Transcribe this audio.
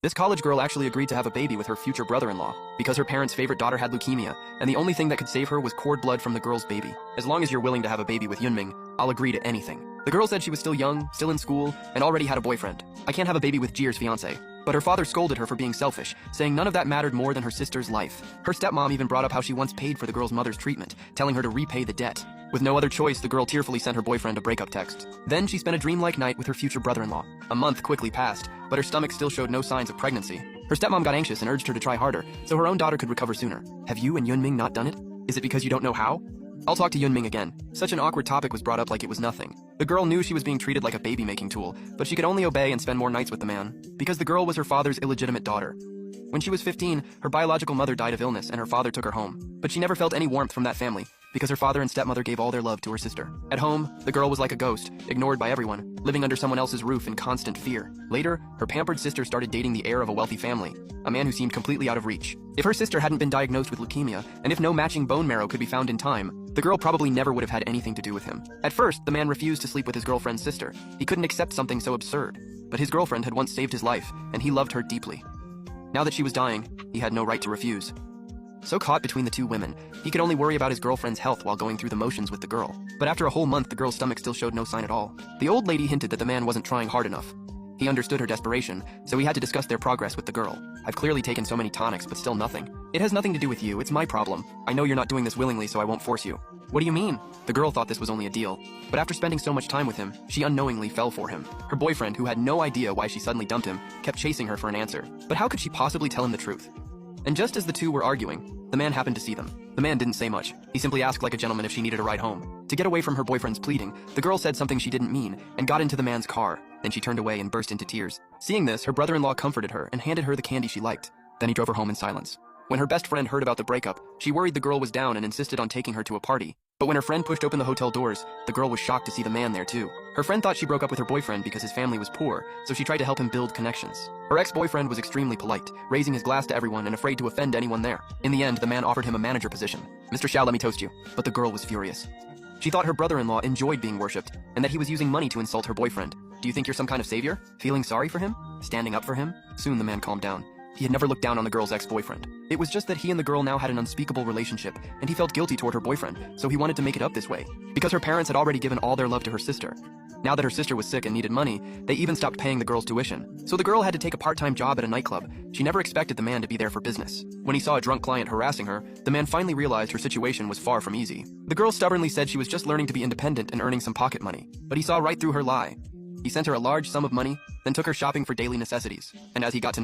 This college girl actually agreed to have a baby with her future brother-in-law because her parents' favorite daughter had leukemia, and the only thing that could save her was cord blood from the girl's baby. As long as you're willing to have a baby with Yunming, I'll agree to anything. The girl said she was still young, still in school, and already had a boyfriend. I can't have a baby with Jier's fiance. But her father scolded her for being selfish, saying none of that mattered more than her sister's life. Her stepmom even brought up how she once paid for the girl's mother's treatment, telling her to repay the debt. With no other choice, the girl tearfully sent her boyfriend a breakup text. Then she spent a dreamlike night with her future brother-in-law. A month quickly passed, but her stomach still showed no signs of pregnancy. Her stepmom got anxious and urged her to try harder, so her own daughter could recover sooner. Have you and Yunming not done it? Is it because you don't know how? I'll talk to Yunming again. Such an awkward topic was brought up like it was nothing. The girl knew she was being treated like a baby-making tool, but she could only obey and spend more nights with the man, because the girl was her father's illegitimate daughter. When she was 15, her biological mother died of illness and her father took her home. But she never felt any warmth from that family, because her father and stepmother gave all their love to her sister. At home, the girl was like a ghost, ignored by everyone, living under someone else's roof in constant fear. Later, her pampered sister started dating the heir of a wealthy family, a man who seemed completely out of reach. If her sister hadn't been diagnosed with leukemia, and if no matching bone marrow could be found in time, the girl probably never would have had anything to do with him. At first, the man refused to sleep with his girlfriend's sister. He couldn't accept something so absurd. But his girlfriend had once saved his life, and he loved her deeply. Now that she was dying, he had no right to refuse. So caught between the two women, he could only worry about his girlfriend's health while going through the motions with the girl. But after a whole month, the girl's stomach still showed no sign at all. The old lady hinted that the man wasn't trying hard enough. He understood her desperation, so he had to discuss their progress with the girl. I've clearly taken so many tonics, but still nothing. It has nothing to do with you, it's my problem. I know you're not doing this willingly, so I won't force you. What do you mean? The girl thought this was only a deal. But after spending so much time with him, she unknowingly fell for him. Her boyfriend, who had no idea why she suddenly dumped him, kept chasing her for an answer. But how could she possibly tell him the truth? And just as the two were arguing, the man happened to see them. The man didn't say much. He simply asked like a gentleman if she needed a ride home. To get away from her boyfriend's pleading, the girl said something she didn't mean and got into the man's car. Then she turned away and burst into tears. Seeing this, her brother-in-law comforted her and handed her the candy she liked. Then he drove her home in silence. When her best friend heard about the breakup, she worried the girl was down and insisted on taking her to a party. But when her friend pushed open the hotel doors, the girl was shocked to see the man there too. Her friend thought she broke up with her boyfriend because his family was poor, so she tried to help him build connections. Her ex-boyfriend was extremely polite, raising his glass to everyone and afraid to offend anyone there. In the end, the man offered him a manager position. Mr. Xiao, let me toast you. But the girl was furious. She thought her brother-in-law enjoyed being worshipped, and that he was using money to insult her boyfriend. Do you think you're some kind of savior? Feeling sorry for him? Standing up for him? Soon the man calmed down. He had never looked down on the girl's ex-boyfriend. It was just that he and the girl now had an unspeakable relationship, and he felt guilty toward her boyfriend, so he wanted to make it up this way. Because her parents had already given all their love to her sister. Now that her sister was sick and needed money, they even stopped paying the girl's tuition. So the girl had to take a part-time job at a nightclub. She never expected the man to be there for business. When he saw a drunk client harassing her, the man finally realized her situation was far from easy. The girl stubbornly said she was just learning to be independent and earning some pocket money. But he saw right through her lie. He sent her a large sum of money, then took her shopping for daily necessities. And as he got to